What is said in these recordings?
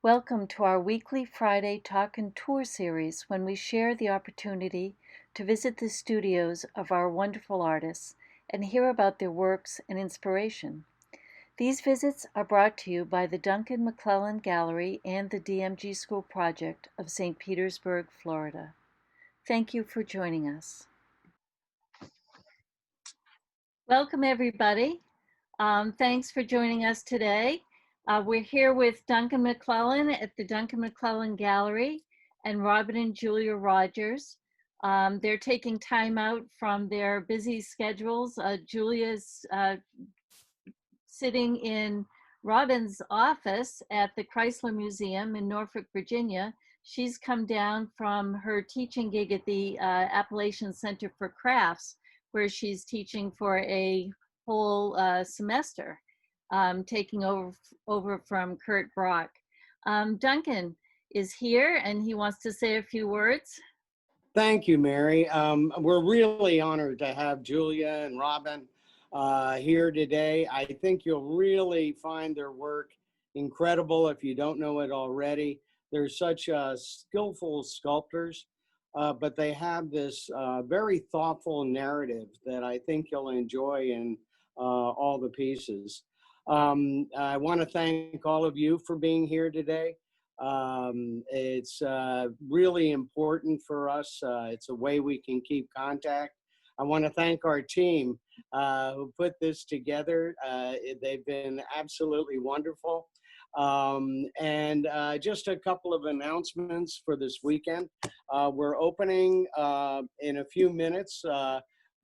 Welcome to our weekly Friday talk and tour series when we share the opportunity to visit the studios of our wonderful artists and hear about their works and inspiration. These visits are brought to you by the Duncan McClellan Gallery and the DMG School Project of St. Petersburg, Florida. Thank you for joining us. Welcome, everybody. Thanks for joining us today. We're here with Duncan McClellan at the Duncan McClellan Gallery and Robin and Julia Rogers. They're taking time out from their busy schedules. Julia's sitting in Robin's office at the Chrysler Museum in Norfolk, Virginia. She's come down from her teaching gig at the Appalachian Center for Crafts, where she's teaching for a whole semester, taking over from Kurt Brock. Duncan is here and he wants to say a few words. Thank you, Mary. We're really honored to have Julia and Robin here today. I think you'll really find their work incredible if you don't know it already. They're such skillful sculptors, but they have this very thoughtful narrative that I think you'll enjoy in all the pieces. I want to thank all of you for being here today. It's really important for us. It's a way we can keep contact. I want to thank our team who put this together. They've been absolutely wonderful. And just a couple of announcements for this weekend. We're opening in a few minutes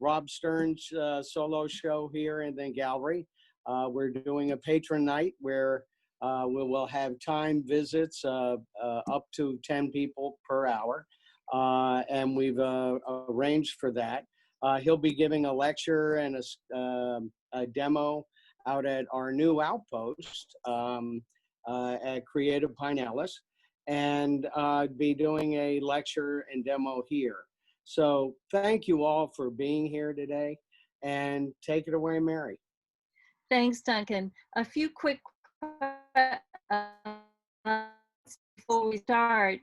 Rob Stern's solo show here in the gallery. We're doing a patron night where we will have time visits up to 10 people per hour, and we've arranged for that. He'll be giving a lecture and a demo out at our new outpost at Creative Pinellas, and be doing a lecture and demo here. So thank you all for being here today, and take it away, Mary. Thanks, Duncan. A few quick before we start.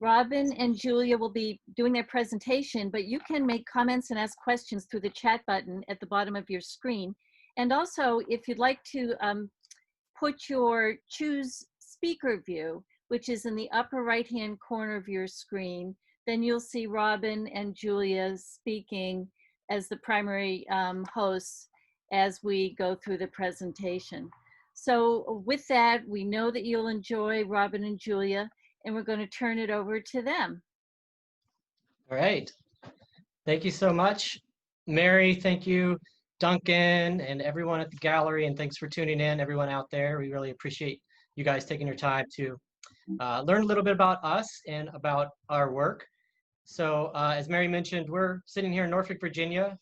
Robin and Julia will be doing their presentation, but you can make comments and ask questions through the chat button at the bottom of your screen. And also, if you'd like to put your choose speaker view, which is in the upper right-hand corner of your screen, then you'll see Robin and Julia speaking as the primary hosts as we go through the presentation. So with that, we know that you'll enjoy Robin and Julia, and we're going to turn it over to them. All right. Thank you so much, Mary. Thank you, Duncan, and everyone at the gallery, and thanks for tuning in, everyone out there. We really appreciate you guys taking your time to learn a little bit about us and about our work. So as Mary mentioned, we're sitting here in Norfolk, Virginia,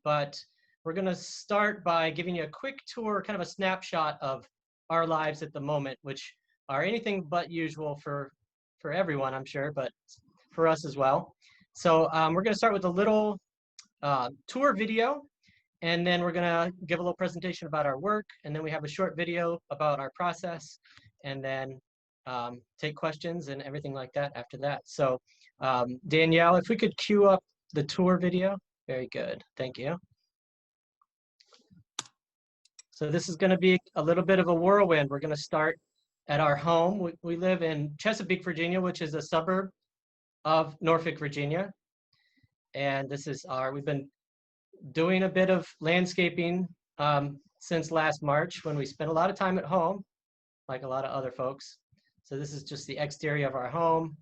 but we're going to start by giving you a quick tour, kind of a snapshot of our lives at the moment, which are anything but usual for everyone, I'm sure, but for us as well. So we're going to start with a little tour video, and then we're going to give a little presentation about our work, and then we have a short video about our process, and then take questions and everything like that after that. So Danielle, if we could cue up the tour video. Very good. Thank you. So this is going to be a little bit of a whirlwind. We're going to start at our home. We live in Chesapeake, Virginia, which is a suburb of Norfolk, Virginia. And this is we've been doing a bit of landscaping since last March, when we spent a lot of time at home, like a lot of other folks. So this is just the exterior of our home.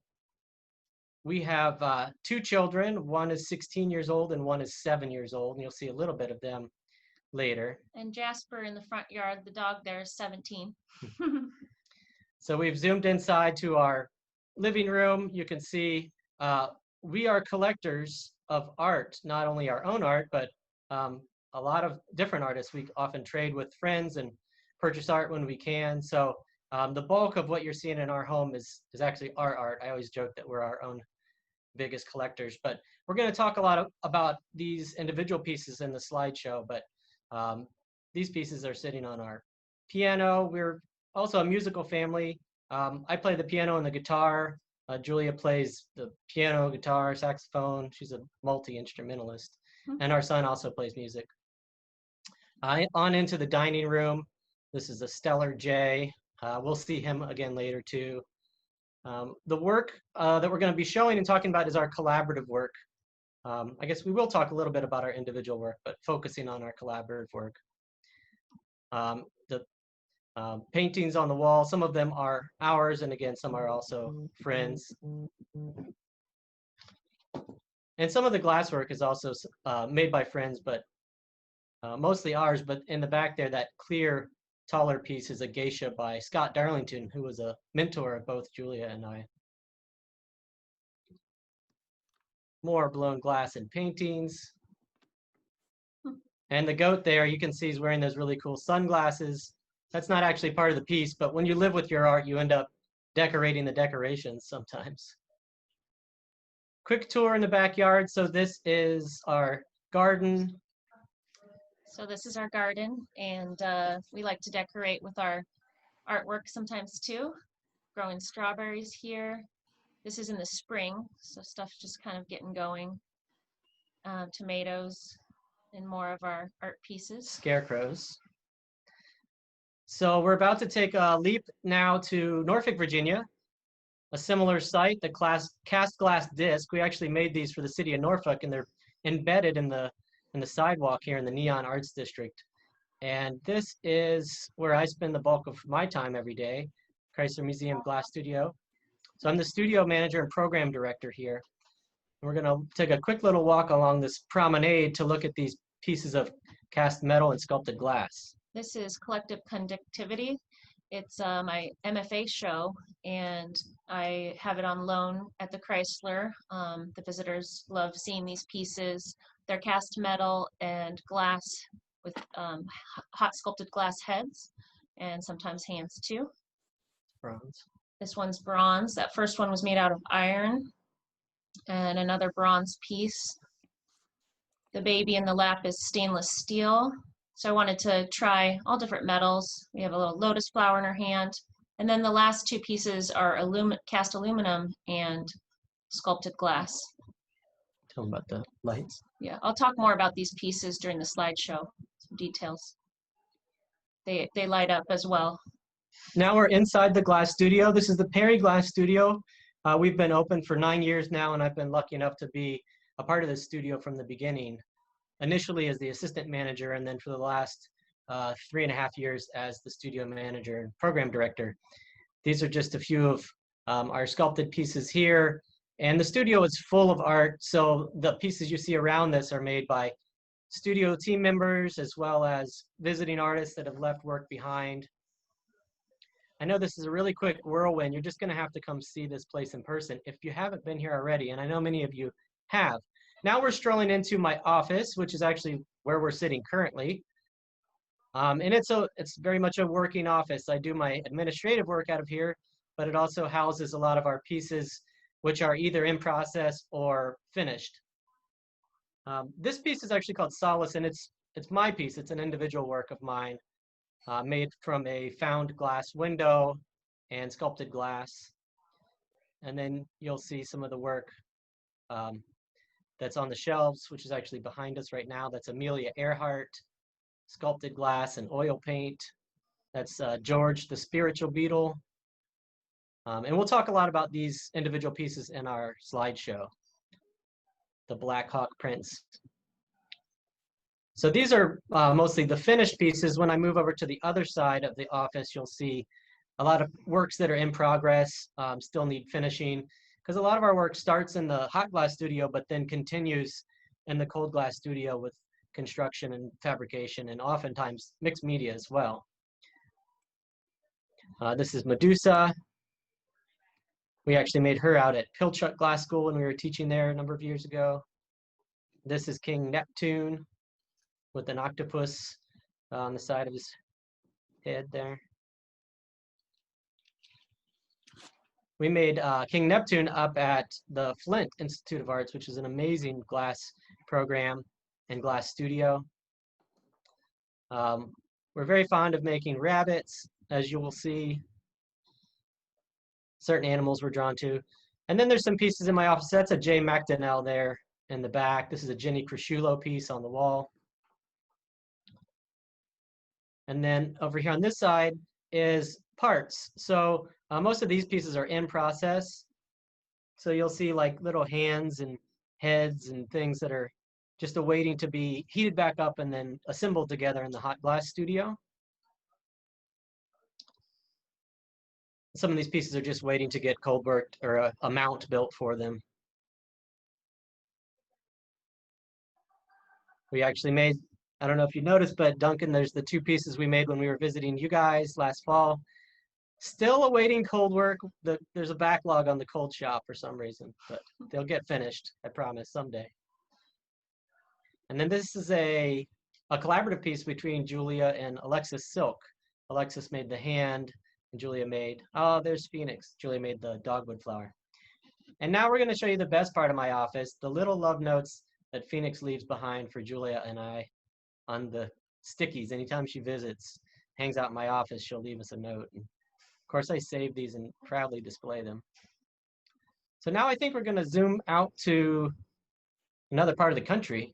We have two children. One is 16 years old and one is 7 years old. And you'll see a little bit of them later. And Jasper in the front yard, the dog there, is 17. So we've zoomed inside to our living room. You can see we are collectors of art, not only our own art, but a lot of different artists. We often trade with friends and purchase art when we can. So the bulk of what you're seeing in our home is actually our art. I always joke that we're our own biggest collectors, but we're going to talk a lot about these individual pieces in the slideshow, but these pieces are sitting on our piano. We're also a musical family. I play the piano and the guitar. Julia plays the piano, guitar, saxophone. She's a multi-instrumentalist. And our son also plays music. On into the dining room. This is a Stellar J. We'll see him again later too. The work that we're going to be showing and talking about is our collaborative work. I guess we will talk a little bit about our individual work, but focusing on our collaborative work. The paintings on the wall, some of them are ours, and again, some are also friends. And some of the glasswork is also made by friends, but mostly ours. But in the back there, that clear, taller piece is a geisha by Scott Darlington, who was a mentor of both Julia and I. More blown glass and paintings. And the goat there, you can see, is wearing those really cool sunglasses. That's not actually part of the piece, but when you live with your art, you end up decorating the decorations sometimes. Quick tour in the backyard. So this is our garden. So this is our garden, and we like to decorate with our artwork sometimes too. Growing strawberries here. This is in the spring, so stuff's just kind of getting going. Tomatoes and more of our art pieces. Scarecrows. So we're about to take a leap now to Norfolk, Virginia, a similar site, the cast glass disc. We actually made these for the city of Norfolk, and they're embedded in the sidewalk here in the Neon Arts District. And this is where I spend the bulk of my time every day, Chrysler Museum Glass Studio. So I'm the studio manager and program director here. We're going to take a quick little walk along this promenade to look at these pieces of cast metal and sculpted glass. This is Collective Conductivity. It's my MFA show, and I have it on loan at the Chrysler. The visitors love seeing these pieces. They're cast metal and glass with hot sculpted glass heads, and sometimes hands too. Bronze. This one's bronze. That first one was made out of iron, and another bronze piece. The baby in the lap is stainless steel. So I wanted to try all different metals. We have a little lotus flower in her hand. And then the last two pieces are cast aluminum and sculpted glass. Tell them about the lights. Yeah, I'll talk more about these pieces during the slideshow, some details. They light up as well. Now we're inside the glass studio. This is the Perry Glass Studio. We've been open for 9 years now, and I've been lucky enough to be a part of this studio from the beginning. Initially as the assistant manager, and then for the last 3.5 years as the studio manager and program director. These are just a few of our sculpted pieces here. And the studio is full of art. So the pieces you see around this are made by studio team members, as well as visiting artists that have left work behind. I know this is a really quick whirlwind. You're just going to have to come see this place in person if you haven't been here already, and I know many of you have. Now we're strolling into my office, which is actually where we're sitting currently. And it's very much a working office. I do my administrative work out of here, but it also houses a lot of our pieces, which are either in process or finished. This piece is actually called Solace, and it's my piece. It's an individual work of mine, made from a found glass window and sculpted glass. And then you'll see some of the work that's on the shelves, which is actually behind us right now. That's Amelia Earhart, sculpted glass and oil paint. That's George the Spiritual Beetle. And we'll talk a lot about these individual pieces in our slideshow. The Black Hawk prints. So these are mostly the finished pieces. When I move over to the other side of the office, you'll see a lot of works that are in progress, still need finishing, because a lot of our work starts in the hot glass studio, but then continues in the cold glass studio with construction and fabrication, and oftentimes mixed media as well. This is Medusa. We actually made her out at Pilchuck Glass School when we were teaching there a number of years ago. This is King Neptune with an octopus on the side of his head there. We made King Neptune up at the Flint Institute of Arts, which is an amazing glass program and glass studio. We're very fond of making rabbits as you will see. Certain animals we're drawn to. And then there's some pieces in my office. That's a J. McDonnell there in the back. This is a Ginny Cresciulo piece on the wall. And then over here on this side is parts. So most of these pieces are in process. So you'll see like little hands and heads and things that are just awaiting to be heated back up and then assembled together in the hot glass studio. Some of these pieces are just waiting to get cold worked or a mount built for them. We actually made, I don't know if you noticed, but Duncan, there's the two pieces we made when we were visiting you guys last fall. Still awaiting cold work. There's a backlog on the cold shop for some reason, but they'll get finished, I promise, someday. And then this is a collaborative piece between Julia and Alexis Silk. Alexis made the hand, and Julia made, oh, there's Phoenix. Julia made the dogwood flower. And now we're going to show you the best part of my office, the little love notes that Phoenix leaves behind for Julia and I on the stickies. Anytime she visits, hangs out in my office, she'll leave us a note. And of course, I save these and proudly display them. So now I think we're going to zoom out to another part of the country.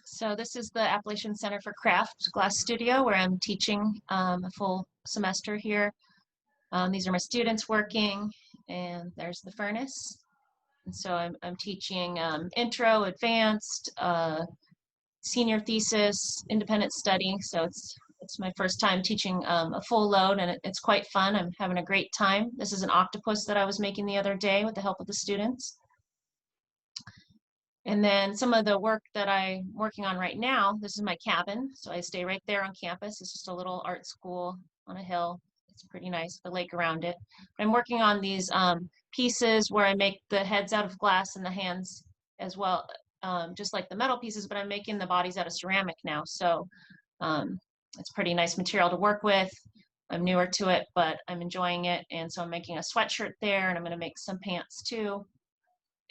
So this is the Appalachian Center for Craft Glass Studio, where I'm teaching a full semester here. These are my students working, and there's the furnace. And so I'm teaching intro, advanced, senior thesis, independent study. So it's my first time teaching a full load, and it's quite fun. I'm having a great time. This is an octopus that I was making the other day with the help of the students. And then some of the work that I'm working on right now, this is my cabin. So I stay right there on campus. It's just a little art school on a hill. It's pretty nice, the lake around it. I'm working on these pieces where I make the heads out of glass and the hands as well, just like the metal pieces, but I'm making the bodies out of ceramic now. So it's pretty nice material to work with. I'm newer to it, but I'm enjoying it. And so I'm making a sweatshirt there, and I'm going to make some pants too,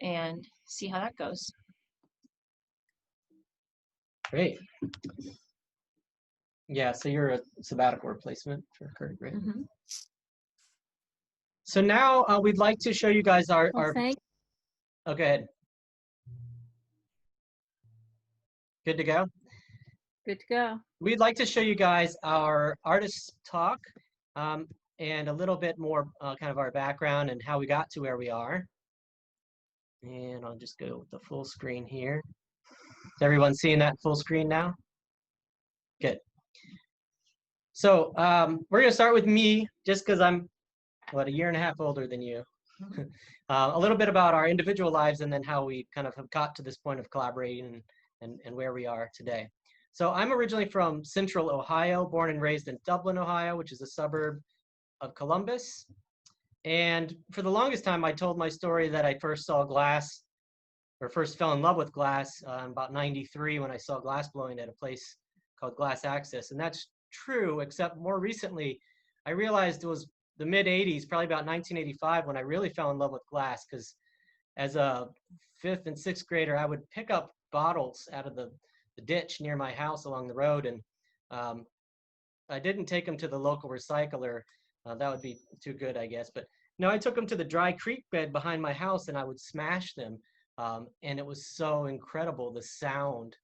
and see how that goes. Great. Yeah, so you're a sabbatical replacement for Kurt, right? Mm-hmm. So now we'd like to show you guys our... Well, Oh, go ahead. Good to go? Good to go. We'd like to show you guys our artist talk and a little bit more kind of our background and how we got to where we are. And I'll just go with the full screen here. Is everyone seeing that full screen now? Good. So we're going to start with me, just because I'm, what, a year and a half older than you. A little bit about our individual lives and then how we kind of have got to this point of collaborating and where we are today. So I'm originally from Central Ohio, born and raised in Dublin, Ohio, which is a suburb of Columbus. And for the longest time, I told my story that I first saw glass, or first fell in love with glass about '93 when I saw glass blowing at a place called Glass Access. And that's true, except more recently, I realized it was the mid 80s, probably about 1985, when I really fell in love with glass, because as a 5th and 6th grader, I would pick up bottles out of the ditch near my house along the road, and I didn't take them to the local recycler. That would be too good, I guess. But no, I took them to the dry creek bed behind my house, and I would smash them. And it was so incredible, the sound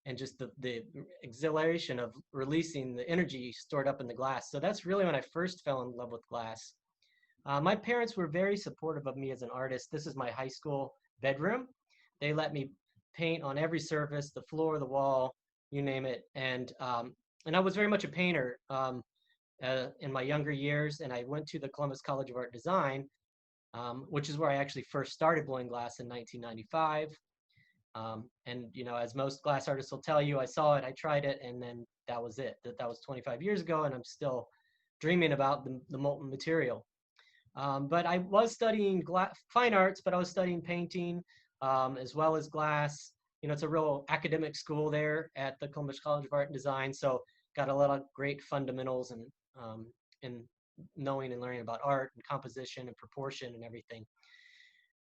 and just the exhilaration of releasing the energy stored up in the glass. So that's really when I first fell in love with glass. My parents were very supportive of me as an artist. This is my high school bedroom. They let me paint on every surface, the floor, the wall, you name it. And I was very much a painter in my younger years, and I went to the Columbus College of Art Design, which is where I actually first started blowing glass in 1995. And you know, as most glass artists will tell you, I saw it, I tried it, and then that was it. That was 25 years ago, and I'm still dreaming about the molten material. But I was studying fine arts, but I was studying painting as well as glass. You know, it's a real academic school there at the Columbus College of Art and Design, so got a lot of great fundamentals and in knowing and learning about art and composition and proportion and everything.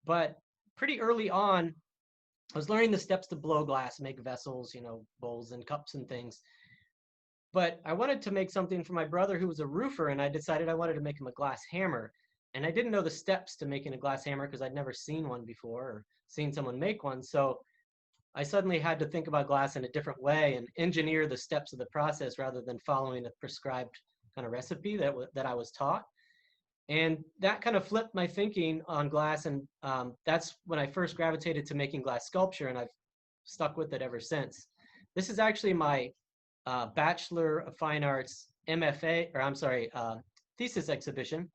But pretty early on, I was learning the steps to blow glass, make vessels, you know, bowls and cups and things. But I wanted to make something for my brother who was a roofer, and I decided I wanted to make him a glass hammer. And I didn't know the steps to making a glass hammer because I'd never seen one before or seen someone make one. So I suddenly had to think about glass in a different way and engineer the steps of the process rather than following a prescribed kind of recipe that I was taught. And that kind of flipped my thinking on glass. And that's when I first gravitated to making glass sculpture, and I've stuck with it ever since. This is actually my Bachelor of Fine Arts MFA, or I'm sorry, thesis exhibition,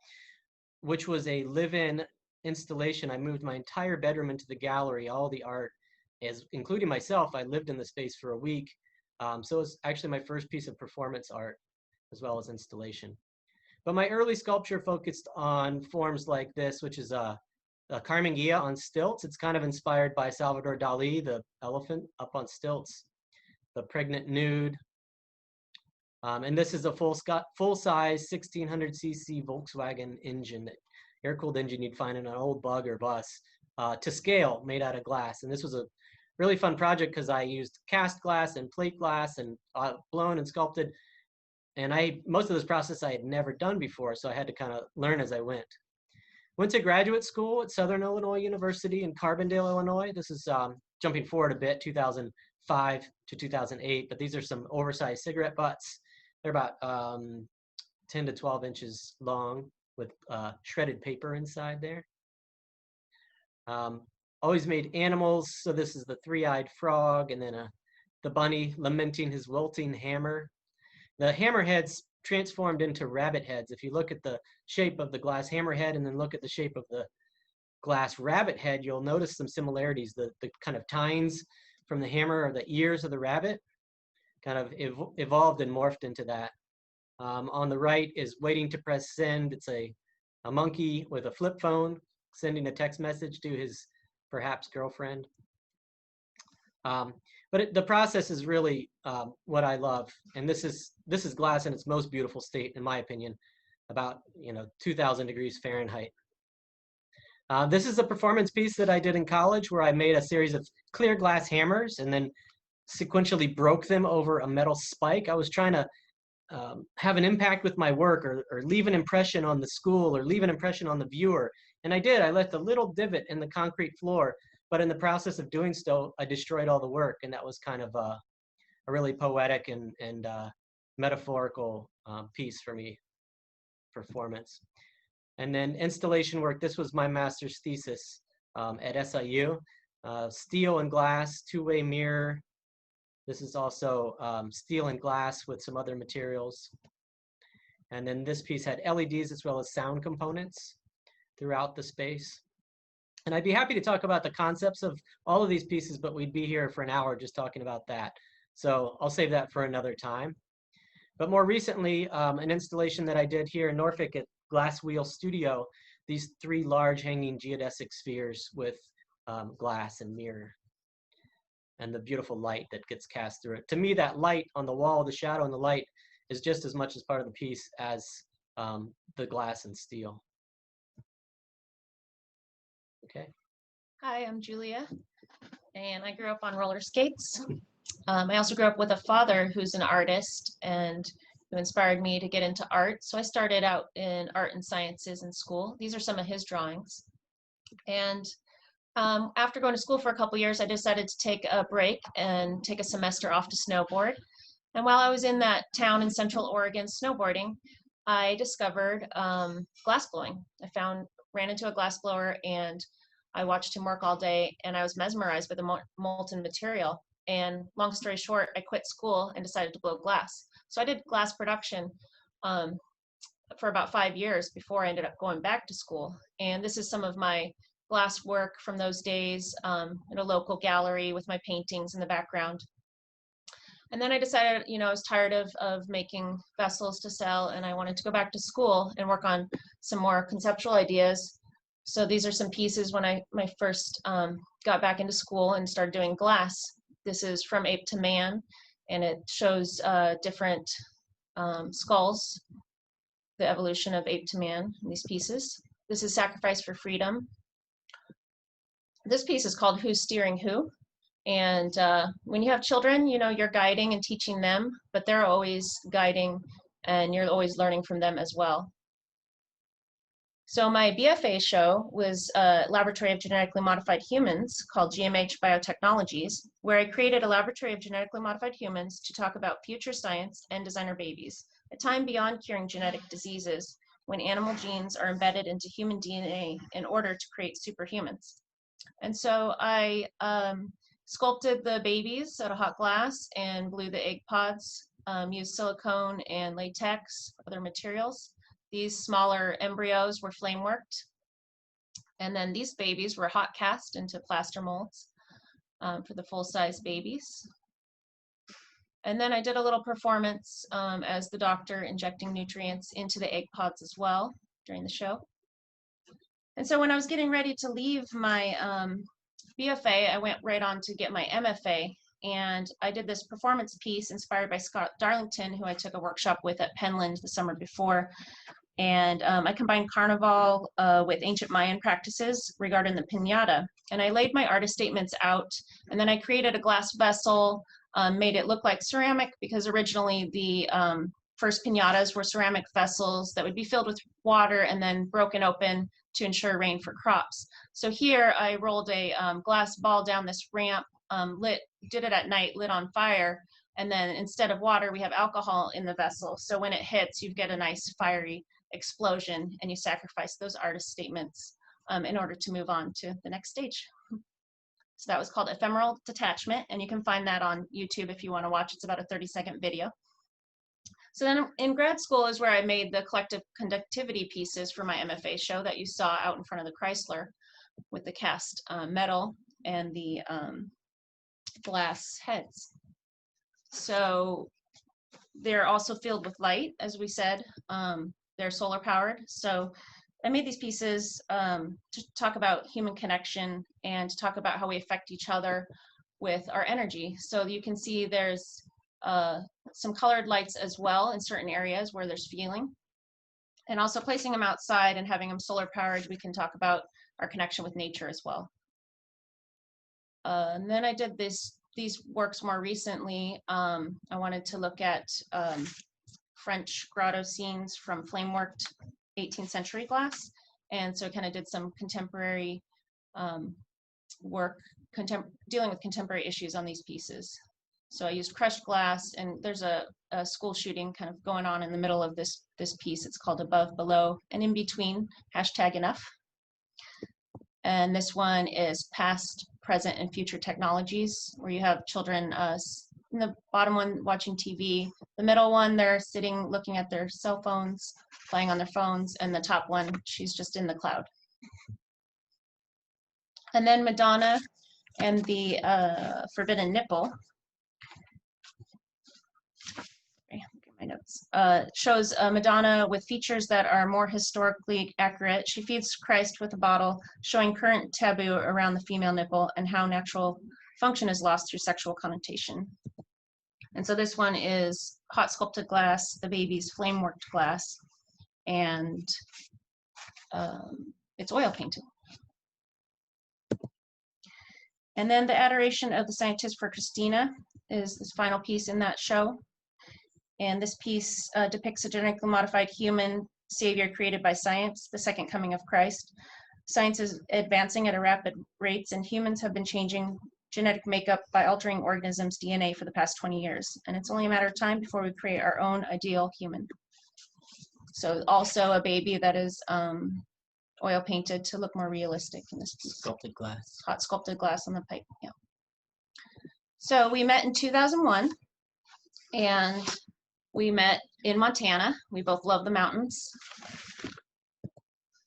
which was a live-in installation. I moved my entire bedroom into the gallery, all the art, including myself. I lived in the space for a week. So it was actually my first piece of performance art as well as installation. But my early sculpture focused on forms like this, which is a Carmen Ghia on stilts. It's kind of inspired by Salvador Dali, the elephant up on stilts, the pregnant nude. And this is a full-size 1600cc Volkswagen engine, air-cooled engine you'd find in an old bug or bus, to scale, made out of glass. And this was a really fun project because I used cast glass and plate glass and blown and sculpted. And most of this process I had never done before, so I had to kind of learn as I went. Went to graduate school at Southern Illinois University in Carbondale, Illinois. This is jumping forward a bit, 2005 to 2008, but these are some oversized cigarette butts. They're about 10 to 12 inches long with shredded paper inside there. Always made animals, so this is the three-eyed frog, and then the bunny lamenting his wilting hammer. The hammerheads transformed into rabbit heads. If you look at the shape of the glass hammerhead and then look at the shape of the glass rabbit head, you'll notice some similarities. The kind of tines from the hammer or the ears of the rabbit kind of evolved and morphed into that. On the right is waiting to press send. It's a monkey with a flip phone sending a text message to his perhaps girlfriend. But the process is really what I love, and this is glass in its most beautiful state, in my opinion, about 2,000 degrees Fahrenheit. This is a performance piece that I did in college where I made a series of clear glass hammers and then sequentially broke them over a metal spike. I was trying to have an impact with my work, or leave an impression on the school, or leave an impression on the viewer, and I did. I left a little divot in the concrete floor. But in the process of doing so, I destroyed all the work, and that was kind of a really poetic and metaphorical piece for me, performance. And then installation work. This was my master's thesis at SIU. Steel and glass, two-way mirror. This is also steel and glass with some other materials. And then this piece had LEDs as well as sound components throughout the space. And I'd be happy to talk about the concepts of all of these pieces, but we'd be here for an hour just talking about that. So I'll save that for another time. But more recently, an installation that I did here in Norfolk at Glass Wheel Studio, these three large hanging geodesic spheres with glass and mirror, and the beautiful light that gets cast through it. To me, that light on the wall, the shadow and the light, is just as much as part of the piece as the glass and steel. Okay. Hi, I'm Julia, and I grew up on roller skates. I also grew up with a father who's an artist and who inspired me to get into art. So I started out in art and sciences in school. These are some of his drawings. And after going to school for a couple years, I decided to take a break and take a semester off to snowboard. And while I was in that town in Central Oregon snowboarding, I discovered glass blowing. Ran into a glass blower and I watched him work all day, and I was mesmerized by the molten material. And long story short, I quit school and decided to blow glass. So I did glass production for about 5 years before I ended up going back to school. And this is some of my glass work from those days in a local gallery with my paintings in the background. And then I decided, I was tired of making vessels to sell, and I wanted to go back to school and work on some more conceptual ideas. So these are some pieces when I first got back into school and started doing glass. This is From Ape to Man, and it shows different skulls, the evolution of ape to man in these pieces. This is Sacrifice for Freedom. This piece is called Who's Steering Who? And when you have children, you know, you're guiding and teaching them, but they're always guiding and you're always learning from them as well. So my BFA show was a laboratory of genetically modified humans called GMH Biotechnologies, where I created a laboratory of genetically modified humans to talk about future science and designer babies, a time beyond curing genetic diseases when animal genes are embedded into human DNA in order to create superhumans. And so I sculpted the babies out of hot glass and blew the egg pods, used silicone and latex, other materials. These smaller embryos were flame worked. And then these babies were hot cast into plaster molds for the full-size babies. And then I did a little performance as the doctor injecting nutrients into the egg pods as well during the show. And so when I was getting ready to leave my BFA, I went right on to get my MFA. And I did this performance piece inspired by Scott Darlington, who I took a workshop with at Penland the summer before. And I combined Carnival with ancient Mayan practices regarding the piñata. And I laid my artist statements out, and then I created a glass vessel, made it look like ceramic, because originally the first piñatas were ceramic vessels that would be filled with water and then broken open to ensure rain for crops. So here I rolled a glass ball down this ramp, did it at night, lit on fire, and then instead of water, we have alcohol in the vessel. So when it hits, you get a nice fiery explosion, and you sacrifice those artist statements in order to move on to the next stage. So that was called Ephemeral Detachment, and you can find that on YouTube if you want to watch. It's about a 30-second video. So then in grad school is where I made the collective conductivity pieces for my MFA show that you saw out in front of the Chrysler with the cast metal and the glass heads. So they're also filled with light, as we said. They're solar powered. So I made these pieces to talk about human connection and to talk about how we affect each other with our energy. So you can see there's some colored lights as well in certain areas where there's feeling. And also placing them outside and having them solar powered, we can talk about our connection with nature as well. And then I did these works more recently. I wanted to look at French grotto scenes from flame-worked 18th century glass. And so I kind of did some contemporary work, dealing with contemporary issues on these pieces. So I used crushed glass, and there's a school shooting kind of going on in the middle of this piece. It's called Above, Below, and In Between, #enough. And this one is past, present, and future technologies, where you have children in the bottom one watching TV, the middle one they're sitting looking at their cell phones, playing on their phones, and the top one, she's just in the cloud. And then Madonna and the Forbidden Nipple. My notes, shows Madonna with features that are more historically accurate. She feeds Christ with a bottle, showing current taboo around the female nipple and how natural function is lost through sexual connotation. And so this one is hot sculpted glass, the baby's flame worked glass, and it's oil painted. And then the Adoration of the Scientist for Christina is this final piece in that show. And this piece depicts a genetically modified human savior created by science, the second coming of Christ. Science is advancing at a rapid rate, and humans have been changing genetic makeup by altering organisms' DNA for the past 20 years. And it's only a matter of time before we create our own ideal human. So also a baby that is oil painted to look more realistic in this piece. Sculpted glass. Hot sculpted glass on the pipe, yeah. So we met in 2001, and we met in Montana. We both love the mountains.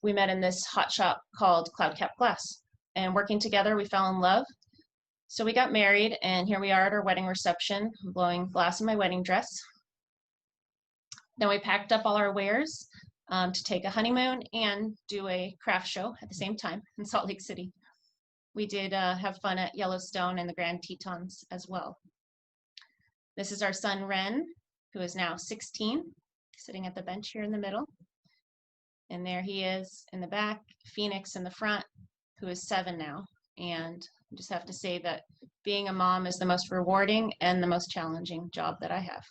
We met in this hot shop called Cloud Cap Glass. And working together, we fell in love. So we got married, and here we are at our wedding reception, blowing glass in my wedding dress. Then we packed up all our wares to take a honeymoon and do a craft show at the same time in Salt Lake City. We did have fun at Yellowstone and the Grand Tetons as well. This is our son, Ren, who is now 16, sitting at the bench here in the middle. And there he is in the back, Phoenix in the front, who is 7 now. And I just have to say that being a mom is the most rewarding and the most challenging job that I have.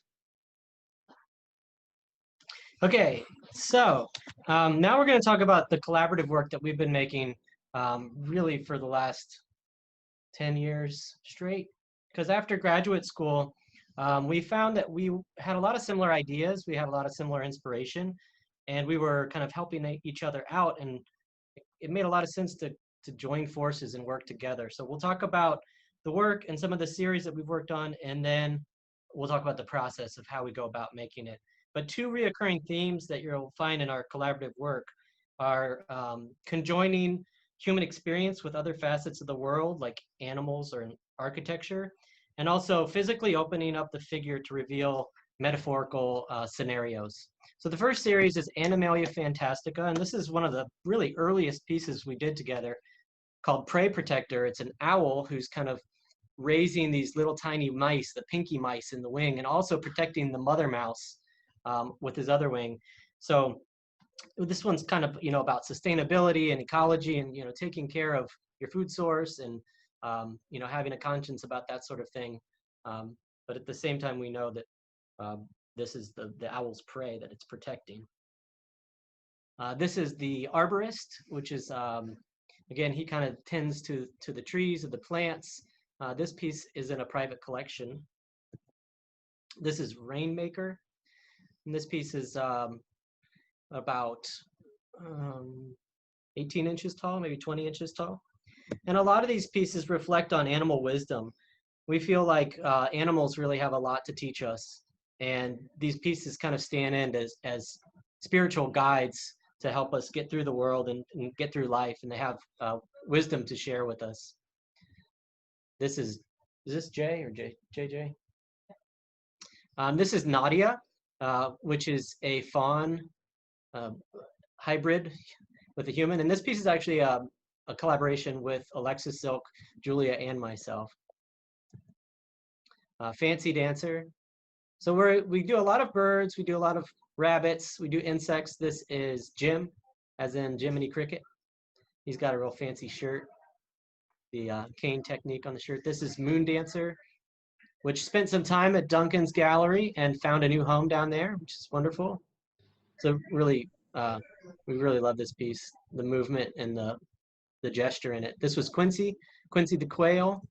Okay, so now we're going to talk about the collaborative work that we've been making really for the last 10 years straight. Because after graduate school, we found that we had a lot of similar ideas, we had a lot of similar inspiration, and we were kind of helping each other out, and it made a lot of sense to join forces and work together. So we'll talk about the work and some of the series that we've worked on, and then we'll talk about the process of how we go about making it. But two reoccurring themes that you'll find in our collaborative work are conjoining human experience with other facets of the world, like animals or architecture, and also physically opening up the figure to reveal metaphorical scenarios. So the first series is Animalia Fantastica, and this is one of the really earliest pieces we did together called Prey Protector. It's an owl who's kind of raising these little tiny mice, the pinky mice in the wing, and also protecting the mother mouse with his other wing. So this one's kind of, about sustainability and ecology and, taking care of your food source and, having a conscience about that sort of thing. But at the same time, we know that this is the owl's prey that it's protecting. This is the arborist, which is, again, he kind of tends to the trees, of the plants. This piece is in a private collection. This is Rainmaker. And this piece is about 18 inches tall, maybe 20 inches tall. And a lot of these pieces reflect on animal wisdom. We feel like animals really have a lot to teach us. And these pieces kind of stand in as spiritual guides to help us get through the world and get through life. And they have wisdom to share with us. This is this Jay or JJ? This is Nadia, which is a fawn hybrid with a human. And this piece is actually a collaboration with Alexis Silk, Julia, and myself. Fancy Dancer. So we do a lot of birds, we do a lot of rabbits, we do insects. This is Jim, as in Jiminy Cricket. He's got a real fancy shirt, the cane technique on the shirt. This is Moon Dancer, which spent some time at Duncan's gallery and found a new home down there, which is wonderful. So really, we really love this piece, the movement and the gesture in it. This was Quincy the quail,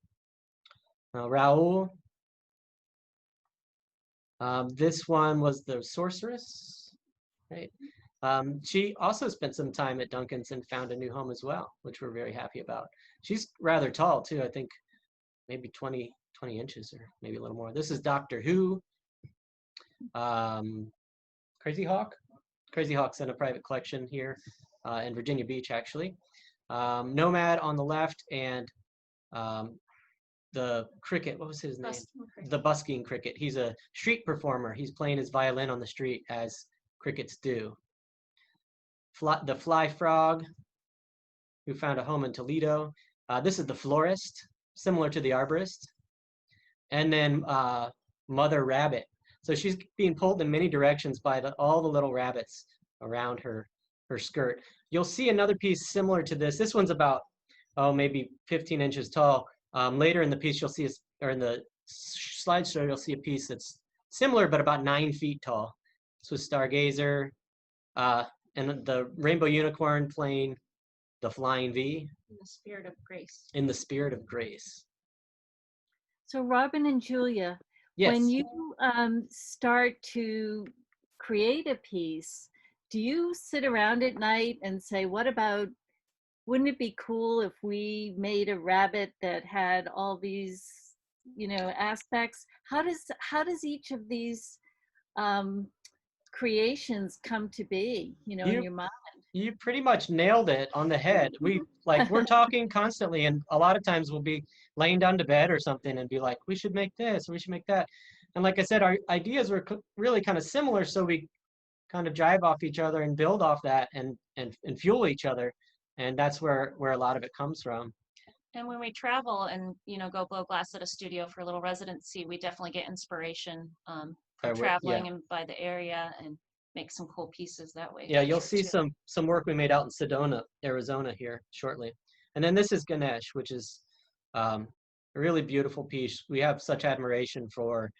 Raoul. This one was the sorceress, right? She also spent some time at Duncan's and found a new home as well, which we're very happy about. She's rather tall too, I think maybe 20 inches or maybe a little more. This is Doctor Who. Crazy Hawk. Crazy Hawk's in a private collection here in Virginia Beach, actually. Nomad on the left, and the cricket, what was his name? The busking cricket. He's a street performer. He's playing his violin on the street, as crickets do. The fly frog, who found a home in Toledo. This is the florist, similar to the arborist. And then Mother Rabbit. So she's being pulled in many directions by all the little rabbits around her skirt. You'll see another piece similar to this. This one's about, maybe 15 inches tall. Later in the piece, you'll see, or in the slideshow, you'll see a piece that's similar, but about 9 feet tall. This was Stargazer, and the rainbow unicorn playing the flying V. In the spirit of grace. In the spirit of grace. So Robin and Julia, Yes. when you start to create a piece, do you sit around at night and say, wouldn't it be cool if we made a rabbit that had all these, aspects? How does each of these creations come to be, in your mind? You pretty much nailed it on the head. We're talking constantly, and a lot of times we'll be laying down to bed or something and be like, we should make this, or we should make that. And like I said, our ideas were really kind of similar, so we kind of jive off each other and build off that and fuel each other. And that's where a lot of it comes from. And when we travel and, go blow glass at a studio for a little residency, we definitely get inspiration from traveling and by the area, and make some cool pieces that way. Yeah, you'll see some work we made out in Sedona, Arizona here shortly. And then this is Ganesh, which is A really beautiful piece. We have such admiration for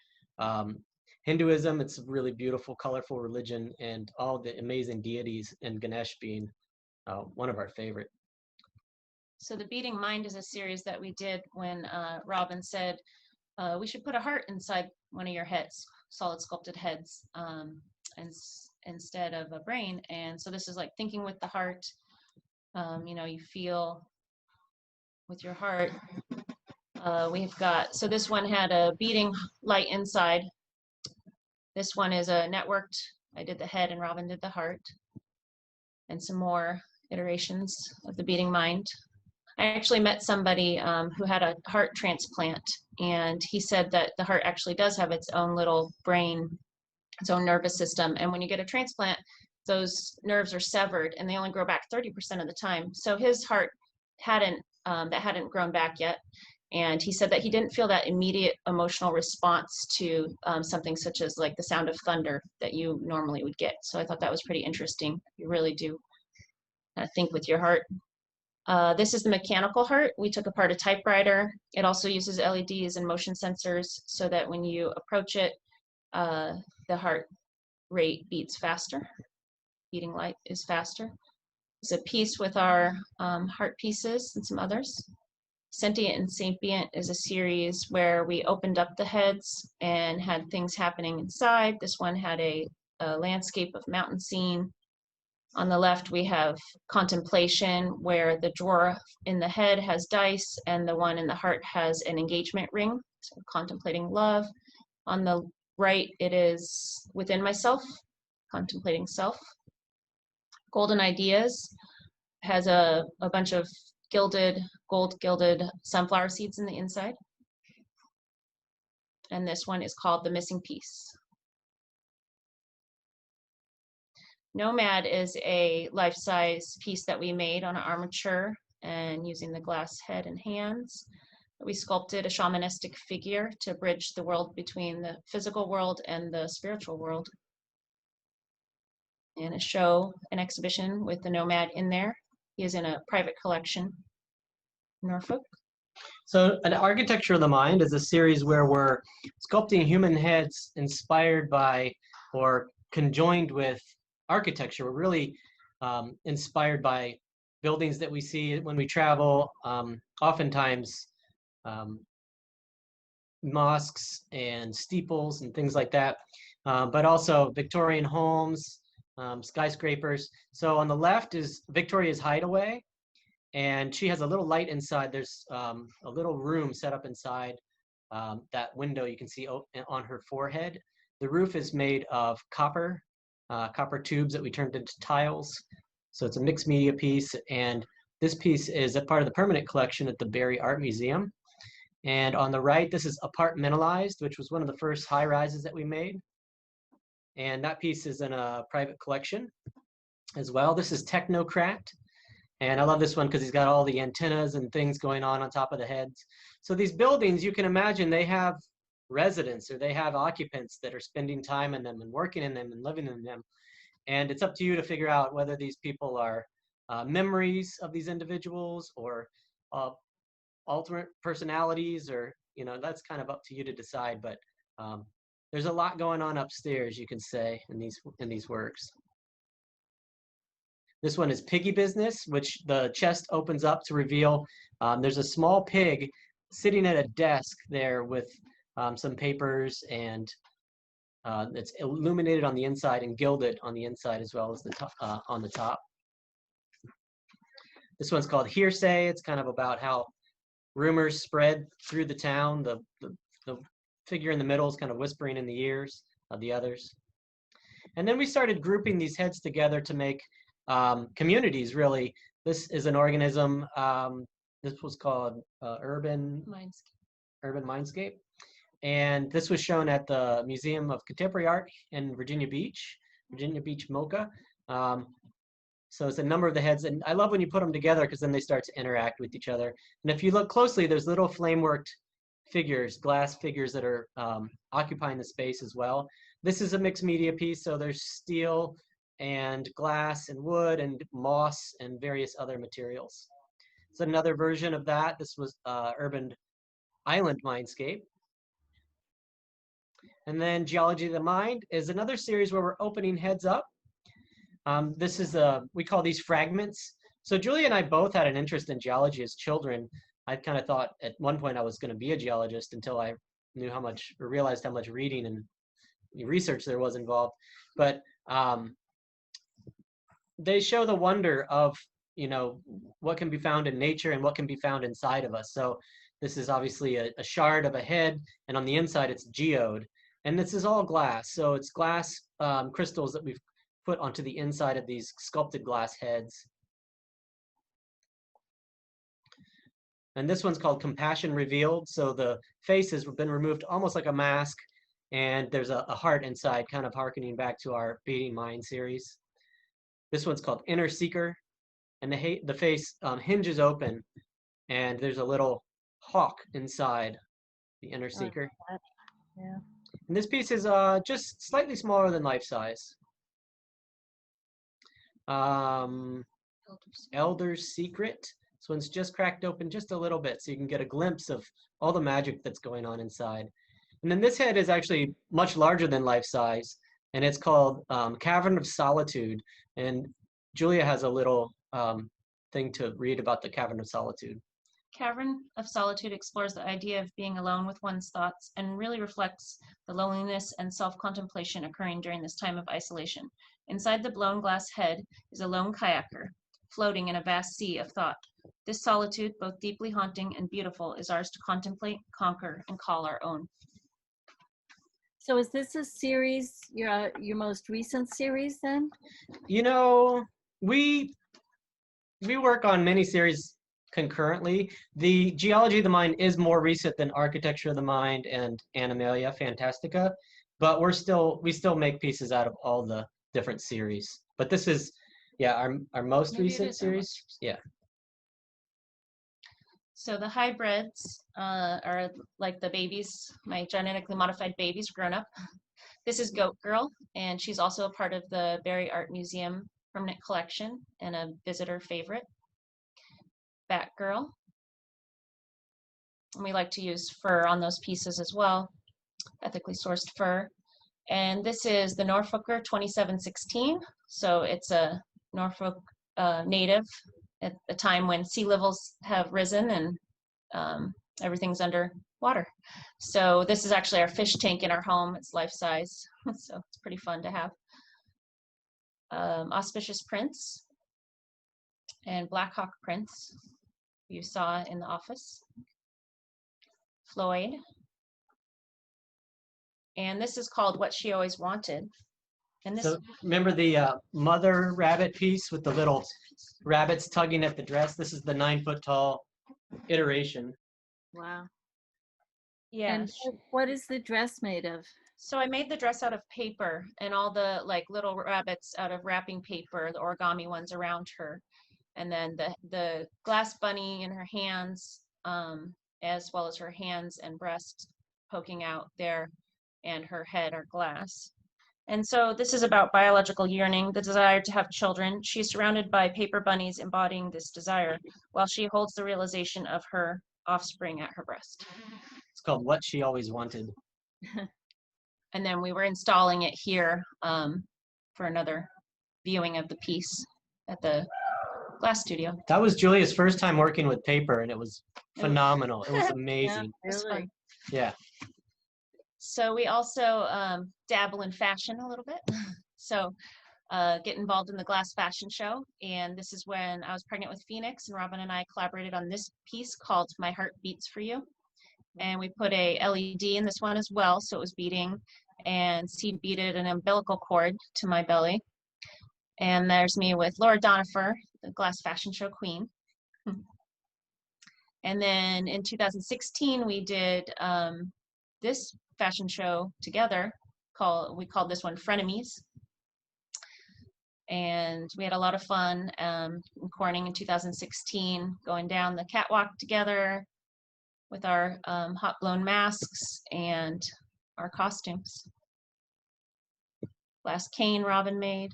Hinduism. It's a really beautiful, colorful religion, and all the amazing deities, and Ganesh being one of our favorite. So the Beating Mind is a series that we did when Robin said, we should put a heart inside one of your heads, solid sculpted heads, instead of a brain. And so this is like thinking with the heart. You know, you feel with your heart. We've got, so this one had a beating light inside. This one is a networked. I did the head and Robin did the heart. And some more iterations of the Beating Mind. I actually met somebody who had a heart transplant, and he said that the heart actually does have its own little brain, its own nervous system. And when you get a transplant, those nerves are severed and they only grow back 30% of the time. So his heart hadn't grown back yet. And he said that he didn't feel that immediate emotional response to something such as like the sound of thunder that you normally would get. So I thought that was pretty interesting. You really do think with your heart. This is the mechanical heart. We took apart a typewriter. It also uses LEDs and motion sensors so that when you approach it, the heart rate beats faster. Beating light is faster. It's a piece with our heart pieces and some others. Sentient and Sapient is a series where we opened up the heads and had things happening inside. This one had a landscape of mountain scene. On the left, we have contemplation, where the drawer in the head has dice and the one in the heart has an engagement ring, so contemplating love. On the right, it is within myself, contemplating self. Golden Ideas has a bunch of gold gilded sunflower seeds in the inside. And this one is called The Missing Piece. Nomad is a life-size piece that we made on an armature and using the glass head and hands. We sculpted a shamanistic figure to bridge the world between the physical world and the spiritual world. And a show, an exhibition with the Nomad in there. He is in a private collection in Norfolk. So an Architecture of the Mind is a series where we're sculpting human heads inspired by or conjoined with architecture. We're really inspired by buildings that we see when we travel, oftentimes mosques and steeples and things like that, but also Victorian homes, skyscrapers. So on the left is Victoria's Hideaway, and she has a little light inside. There's a little room set up inside that window you can see on her forehead. The roof is made of copper tubes that we turned into tiles. So it's a mixed media piece, and this piece is a part of the permanent collection at the Barrie Art Museum. And on the right, this is Apartmentalized, which was one of the first high rises that we made. And that piece is in a private collection as well. This is Technocrat. And I love this one because he's got all the antennas and things going on top of the heads. So these buildings, you can imagine they have residents or they have occupants that are spending time in them and working in them and living in them. And it's up to you to figure out whether these people are memories of these individuals or alternate personalities, or, you know, that's kind of up to you to decide. But there's a lot going on upstairs, you can say, in these works. This one is Piggy Business, which the chest opens up to reveal there's a small pig sitting at a desk there with some papers, and it's illuminated on the inside and gilded on the inside as well as the top, on the top. This one's called Hearsay. It's kind of about how rumors spread through the town. The figure in the middle is kind of whispering in the ears of the others. And then we started grouping these heads together to make communities, really. This is an organism. This was called Urban Mindscape. And this was shown at the Museum of Contemporary Art in Virginia Beach, MoCA. So it's a number of the heads, and I love when you put them together because then they start to interact with each other. And if you look closely, there's little flame-worked figures, glass figures that are occupying the space as well. This is a mixed media piece, so there's steel and glass and wood and moss and various other materials. It's another version of that. This was Urban Island Mindscape. And then Geology of the Mind is another series where we're opening heads up. This is we call these fragments. So Julia and I both had an interest in geology as children. I kind of thought at one point I was going to be a geologist until I knew how much, or realized how much reading and research there was involved. But they show the wonder of, you know, what can be found in nature and what can be found inside of us. So this is obviously a shard of a head, and on the inside it's geode. And this is all glass. So it's glass crystals that we've put onto the inside of these sculpted glass heads. And this one's called Compassion Revealed. So the face has been removed almost like a mask, and there's a heart inside, kind of harkening back to our Beating Mind series. This one's called Inner Seeker, and the face hinges open, and there's a little hawk inside the Inner Seeker. Yeah. And this piece is just slightly smaller than life size. Elder's Secret. This one's just cracked open just a little bit, so you can get a glimpse of all the magic that's going on inside. And then this head is actually much larger than life size, and it's called Cavern of Solitude. And Julia has a little thing to read about the Cavern of Solitude. Cavern of Solitude explores the idea of being alone with one's thoughts and really reflects the loneliness and self-contemplation occurring during this time of isolation. Inside the blown glass head is a lone kayaker, floating in a vast sea of thought. This solitude, both deeply haunting and beautiful, is ours to contemplate, conquer, and call our own. So is this a series, your most recent series then? You know, we work on many series concurrently. The Geology of the Mind is more recent than Architecture of the Mind and Animalia Fantastica, but we still make pieces out of all the different series. But this is, yeah, our most recent series. Yeah. So the hybrids are like the babies, my genetically modified babies grown up. This is Goat Girl, and she's also a part of the Barry Art Museum permanent collection and a visitor favorite. Bat Girl. And we like to use fur on those pieces as well, ethically sourced fur. And this is the Norfolker 2716. So it's a Norfolk native at a time when sea levels have risen and everything's under water. So this is actually our fish tank in our home. It's life size, so it's pretty fun to have. Auspicious Prince and Black Hawk Prince you saw in the office. Floyd. And this is called What She Always Wanted. And this, so remember the mother rabbit piece with the little rabbits tugging at the dress? This is the 9-foot-tall iteration. Wow. yeah. And what is the dress made of? So I made the dress out of paper and all the like little rabbits out of wrapping paper, the origami ones around her. And then the glass bunny in her hands, as well as her hands and breasts poking out there, and her head are glass. And so this is about biological yearning, the desire to have children. She's surrounded by paper bunnies embodying this desire, while she holds the realization of her offspring at her breast. It's called What She Always Wanted. And then we were installing it here for another viewing of the piece at the glass studio. That was Julia's first time working with paper, and it was phenomenal. It was amazing. Yeah, really. Yeah. So we also dabble in fashion a little bit. So get involved in the glass fashion show. And this is when I was pregnant with Phoenix, and Robin and I collaborated on this piece called My Heart Beats for You. And we put a LED in this one as well, so it was beating, and seed beaded an umbilical cord to my belly. And there's me with Laura Donifer, the glass fashion show queen. And then in 2016, we did this fashion show together. We called this one Frenemies. And we had a lot of fun in Corning in 2016, going down the catwalk together with our hot blown masks and our costumes. Glass cane Robin made.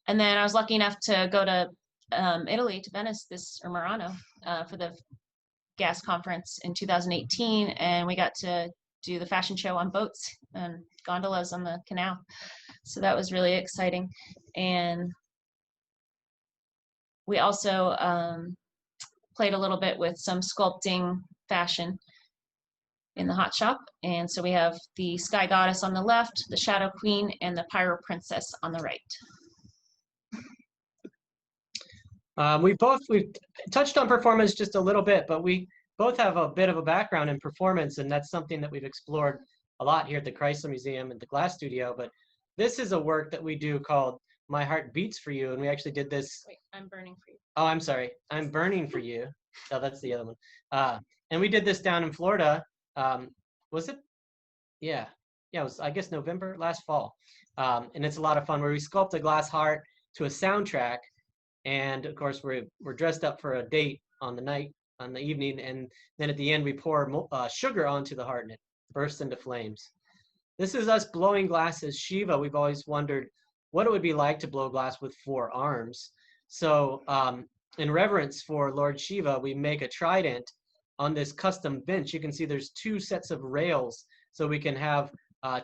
And then I was lucky enough to go to Italy, to Venice or Murano, for the gas conference in 2018, and we got to do the fashion show on boats and gondolas on the canal. So that was really exciting. And we also played a little bit with some sculpting fashion in the hot shop. And so we have the Sky Goddess on the left, the Shadow Queen, and the Pyro Princess on the right. We've touched on performance just a little bit, but we both have a bit of a background in performance, and that's something that we've explored a lot here at the Chrysler Museum and the Glass Studio. But this is a work that we do called My Heart Beats for You, and we actually did this. Wait, I'm burning for you. Oh, I'm sorry. I'm burning for you. Oh, that's the other one. And we did this down in Florida. Was it? Yeah. Yeah, it was, I guess, November, last fall. And it's a lot of fun where we sculpt a glass heart to a soundtrack. And of course, we're dressed up for a date on the evening. And then at the end, we pour sugar onto the heart and it bursts into flames. This is us blowing glass as Shiva. We've always wondered what it would be like to blow glass with 4 arms. So in reverence for Lord Shiva, we make a trident on this custom bench. You can see there's 2 sets of rails, so we can have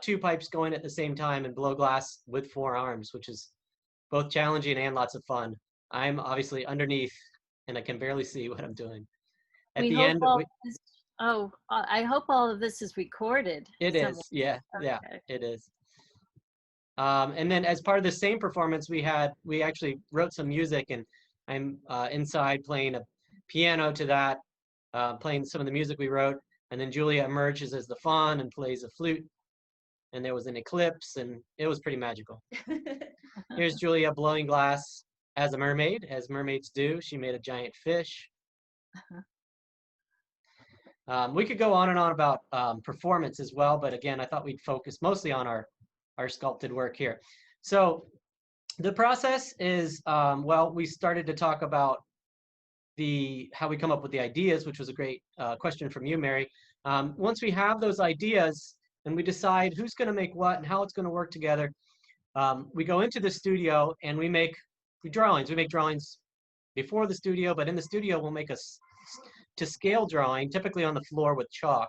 2 pipes going at the same time and blow glass with 4 arms, which is both challenging and lots of fun. I'm obviously underneath, and I can barely see what I'm doing. At the end, I hope all of this is recorded. It is, yeah, yeah, it is. And then as part of the same performance, we actually wrote some music, and I'm inside playing a piano to that, playing some of the music we wrote, and then Julia emerges as the faun and plays a flute, and there was an eclipse, and it was pretty magical. Here's Julia blowing glass as a mermaid, as mermaids do. She made a giant fish. We could go on and on about performance as well, but again, I thought we'd focus mostly on our sculpted work here. So the process is, well, we started to talk about how we come up with the ideas, which was a great question from you, Mary. Once we have those ideas and we decide who's going to make what and how it's going to work together, we go into the studio and we make drawings. We make drawings before the studio, but in the studio we'll make a to scale drawing, typically on the floor with chalk.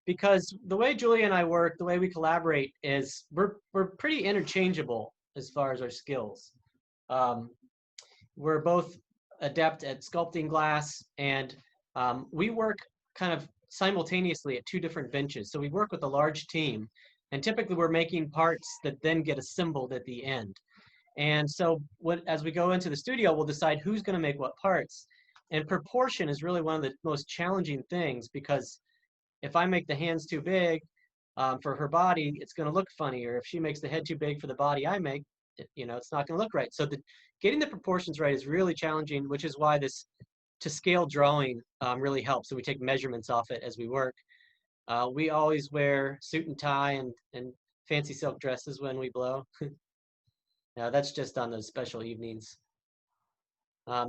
Because the way Julia and I work, the way we collaborate is we're pretty interchangeable as far as our skills. We're both adept at sculpting glass, and we work kind of simultaneously at 2 different benches. So we work with a large team, and typically we're making parts that then get assembled at the end. And so as we go into the studio, we'll decide who's going to make what parts. And proportion is really one of the most challenging things, because if I make the hands too big for her body, it's going to look funny. Or if she makes the head too big for the body I make, it's not going to look right. So getting the proportions right is really challenging, which is why this to scale drawing really helps. So we take measurements off it as we work. We always wear suit and tie and fancy silk dresses when we blow. Now that's just on those special evenings.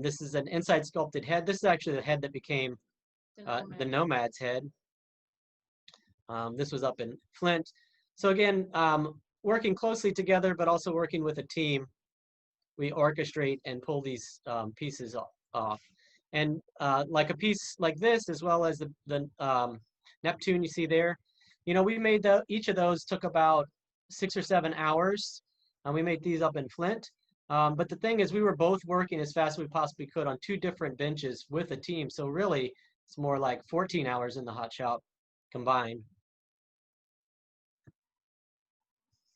This is an inside sculpted head. This is actually the head that became the Nomad's head. This was up in Flint. So again, working closely together, but also working with a team, we orchestrate and pull these pieces off. And like a piece like this, as well as the Neptune you see there, we made each of those took about 6 or 7 hours. We made these up in Flint. But the thing is, we were both working as fast as we possibly could on 2 different benches with a team. So really, it's more like 14 hours in the hot shop combined.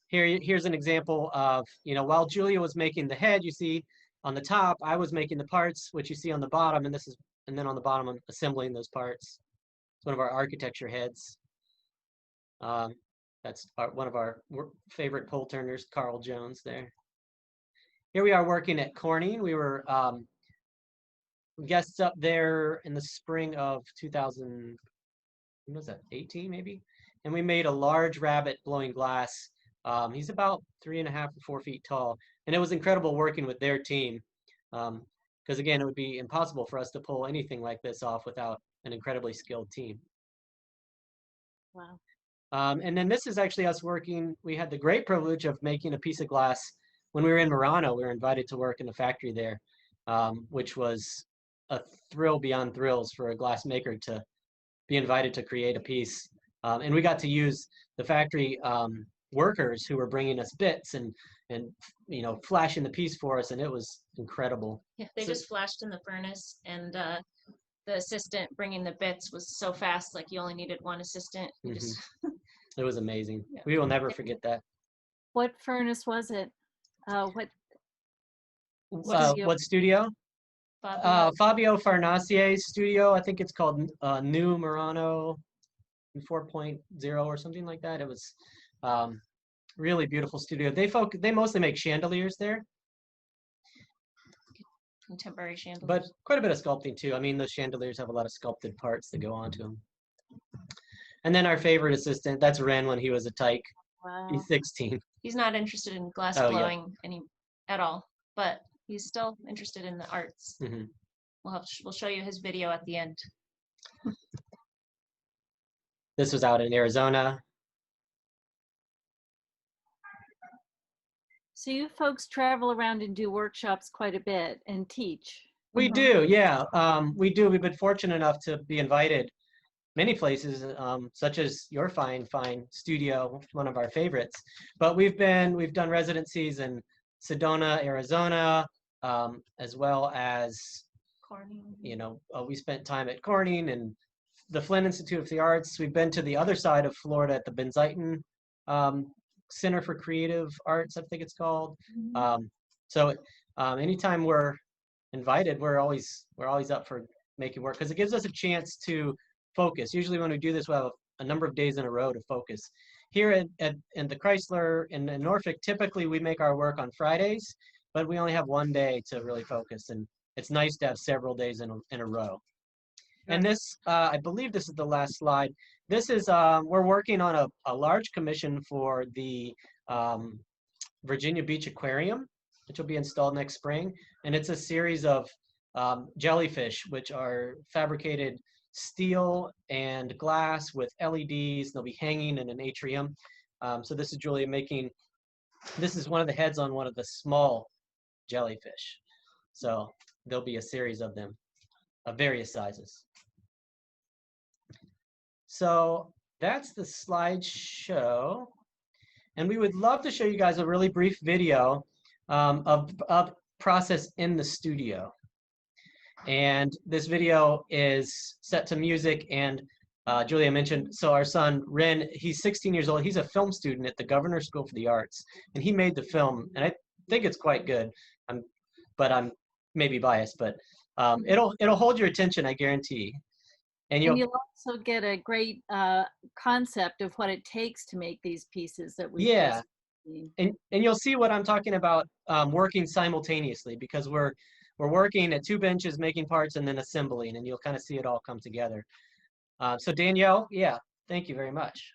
Here's an example of, while Julia was making the head, you see on the top, I was making the parts, which you see on the bottom, and then on the bottom, I'm assembling those parts. It's one of our architecture heads. That's one of our favorite pole turners, Carl Jones there. Here we are working at Corning. We were guests up there in the spring of 2018 maybe? And we made a large rabbit blowing glass. He's about 3.5 to 4 feet tall. And it was incredible working with their team. Because again, it would be impossible for us to pull anything like this off without an incredibly skilled team. Wow. And then this is actually us working. We had the great privilege of making a piece of glass when we were in Murano. We were invited to work in a factory there. which was a thrill beyond thrills for a glassmaker to be invited to create a piece. And we got to use the factory workers who were bringing us bits and you know, flashing the piece for us, and it was incredible. Yeah, they So- just flashed in the furnace, and the assistant bringing the bits was so fast, like you only needed one assistant. You just It was amazing. Yeah. We will never forget that. What furnace was it? Studio? What studio? Fabio Farnacie's studio. I think it's called New Murano 4.0 or something like that. It was really beautiful studio. They mostly make chandeliers there, contemporary chandeliers. but quite a bit of sculpting too. I mean, those chandeliers have a lot of sculpted parts that go onto them. And then our favorite assistant, that's Ren when he was a tyke. Wow. He's 16. He's not interested in glass Oh, yeah. blowing at all, but he's still interested in the arts. hmm We'll show you his video at the end. This was out in Arizona. So you folks travel around and do workshops quite a bit and teach. We do, yeah. We do. We've been fortunate enough to be invited many places, such as your fine studio, one of our favorites. But we've done residencies in Sedona, Arizona, as well as, Corning. you know, we spent time at Corning and the Flynn Institute of the Arts. We've been to the other side of Florida at the Benziton Center for Creative Arts, I think it's called. So anytime we're invited, we're always up for making work, because it gives us a chance to focus. Usually when we do this, we'll have a number of days in a row to focus. Here in the Chrysler in Norfolk, typically we make our work on Fridays, but we only have one day to really focus, and it's nice to have several days in a row. And this, I believe this is the last slide. This is, we're working on a large commission for the Virginia Beach Aquarium, which will be installed next spring. And it's a series of jellyfish, which are fabricated steel and glass with LEDs. They'll be hanging in an atrium. So this is Julia making, this is one of the heads on one of the small jellyfish. So there'll be a series of them of various sizes. So that's the slideshow. And we would love to show you guys a really brief video of process in the studio. And this video is set to music, and Julia mentioned, so our son Ren, he's 16 years old. He's a film student at the Governor's School for the Arts, and he made the film, and I think it's quite good. But I'm maybe biased, but it'll hold your attention, I guarantee. And you'll also get a great concept of what it takes to make these pieces that we and you'll see what I'm talking about, working simultaneously, because we're working at two benches making parts and then assembling, and you'll kind of see it all come together. So Danielle, yeah, thank you very much.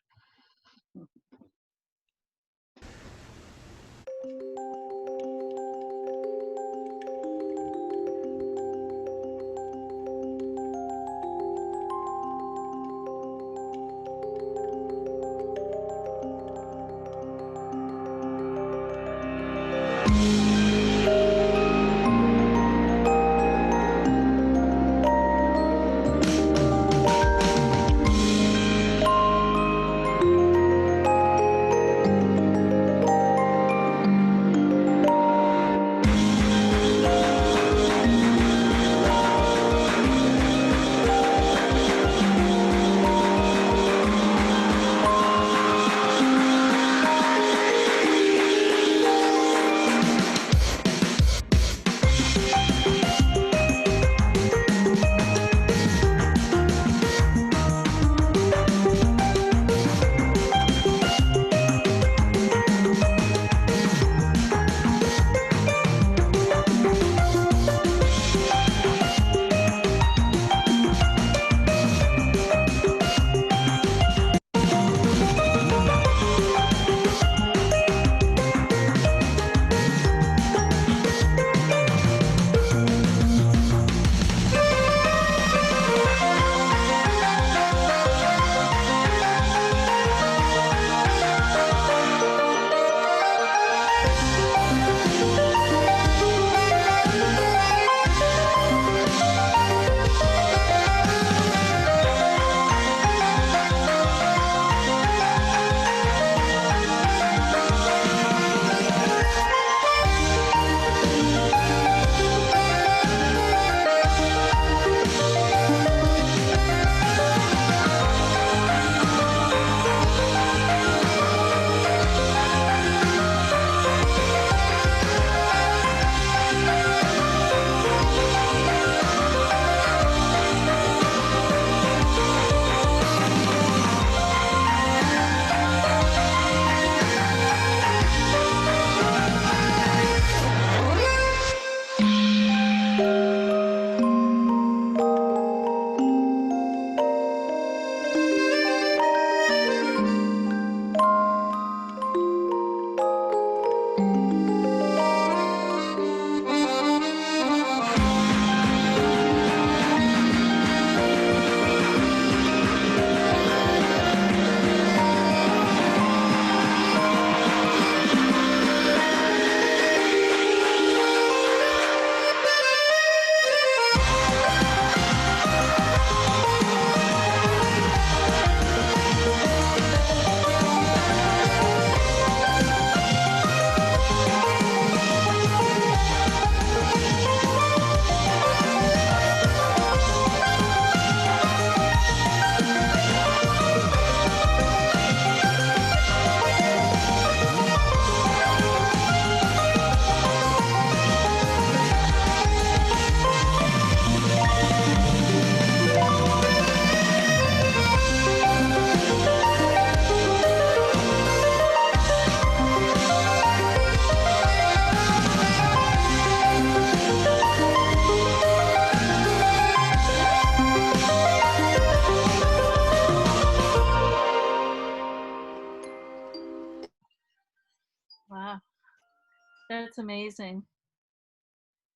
That's amazing.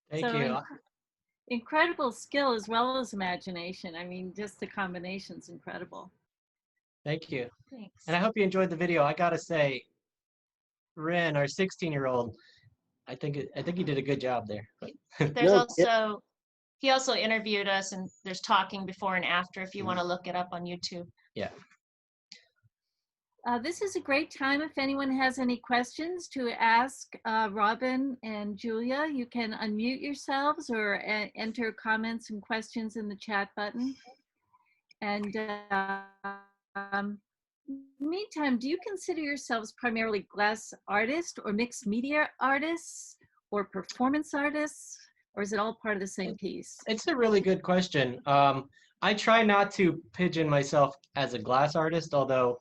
Thank So you. incredible skill as well as imagination. I mean, just the combination's incredible. Thank you. Thanks. And I hope you enjoyed the video. I gotta say, Rin, our 16-year-old, I think he did a good job there. There's No, also, he also interviewed us, and there's talking before and after if you want to look it up on YouTube. Yeah. This is a great time if anyone has any questions to ask Robin and Julia. You can unmute yourselves or enter comments and questions in the chat button. And meantime, do you consider yourselves primarily glass artists or mixed media artists or performance artists, or is it all part of the same piece? It's a really good question. I try not to pigeon myself as a glass artist, although,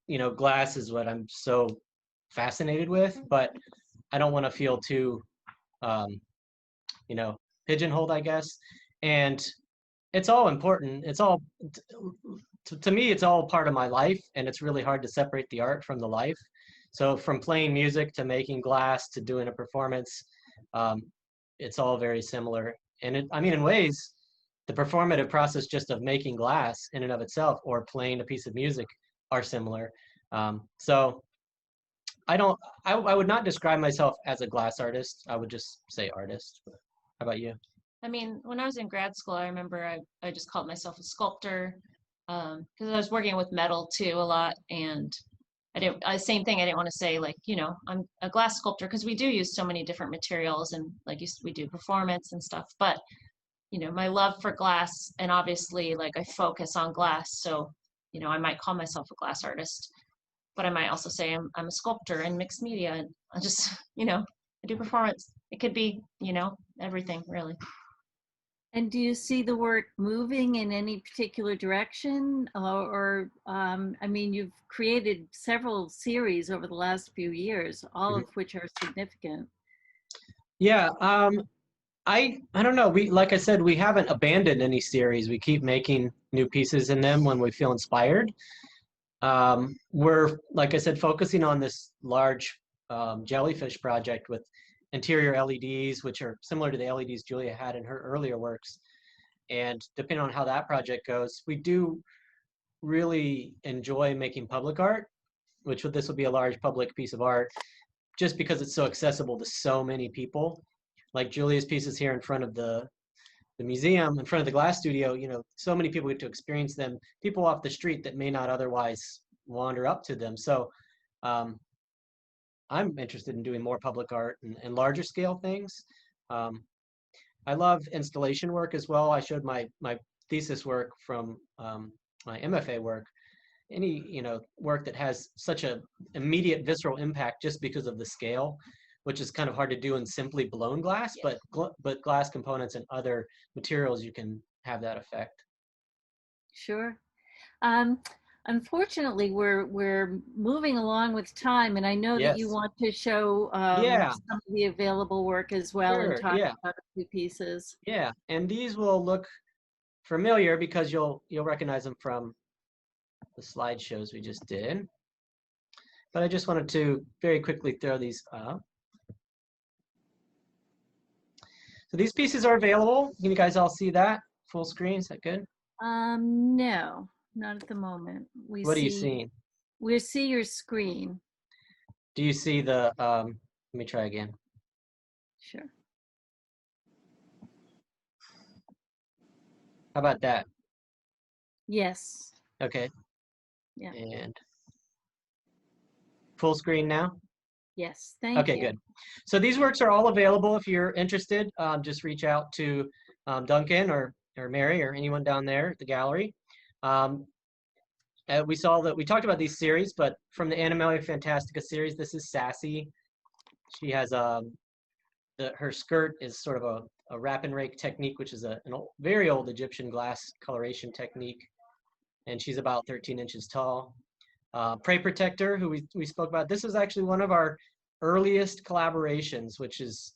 you know, glass is what I'm so fascinated with, but I don't want to feel too, you know, pigeonholed, I guess. And it's all important. It's all, to me, it's all part of my life, and it's really hard to separate the art from the life. So from playing music to making glass to doing a performance, it's all very similar. And I mean, in ways, the performative process just of making glass in and of itself or playing a piece of music are similar. So I would not describe myself as a glass artist. I would just say artist. How about you? I mean, when I was in grad school, I remember I just called myself a sculptor because I was working with metal too a lot, and same thing. I didn't want to say like, you know, I'm a glass sculptor because we do use so many different materials and like we do performance and stuff. But you know, my love for glass, and obviously like I focus on glass, so you know, I might call myself a glass artist, but I might also say I'm a sculptor in mixed media, and I just, you know, I do performance. It could be, you know, everything really. And do you see the work moving in any particular direction? I mean, you've created several series over the last few years, all of which are significant. Yeah, I don't know. Like I said, we haven't abandoned any series. We keep making new pieces in them when we feel inspired. We're, like I said, focusing on this large jellyfish project with interior LEDs, which are similar to the LEDs Julia had in her earlier works. And depending on how that project goes, we do really enjoy making public art, which this will be a large public piece of art, just because it's so accessible to so many people. Like Julia's pieces here in front of the museum, in front of the glass studio, you know, so many people get to experience them, people off the street that may not otherwise wander up to them. So I'm interested in doing more public art and larger scale things. I love installation work as well. I showed my thesis work from my MFA work. Any, you know, work that has such a immediate visceral impact just because of the scale, which is kind of hard to do in simply blown glass, Yeah. but glass components and other materials, you can have that effect. Sure. Unfortunately, we're moving along with time, and I know that you Yes. want to show Yeah. some of the available work as well and Sure. talk Yeah. about a few pieces. Yeah. And these will look familiar because you'll recognize them from the slideshows we just did. But I just wanted to very quickly throw these up. So these pieces are available. Can you guys all see that? Full screen, is that good? No, not at the moment. What are you seeing? We see your screen. Do you see the, let me try again. Sure. How about that? Yes. Okay. Yeah. And full screen now? Yes. Thank Okay, you. good. So these works are all available if you're interested. Just reach out to Duncan or Mary or anyone down there at the gallery. We saw that we talked about these series, but from the Animalia Fantastica series, this is Sassy. She has her skirt is sort of a wrap and rake technique, which is a very old Egyptian glass coloration technique, and she's about 13 inches tall. Prey Protector, who we spoke about, this is actually one of our earliest collaborations, which is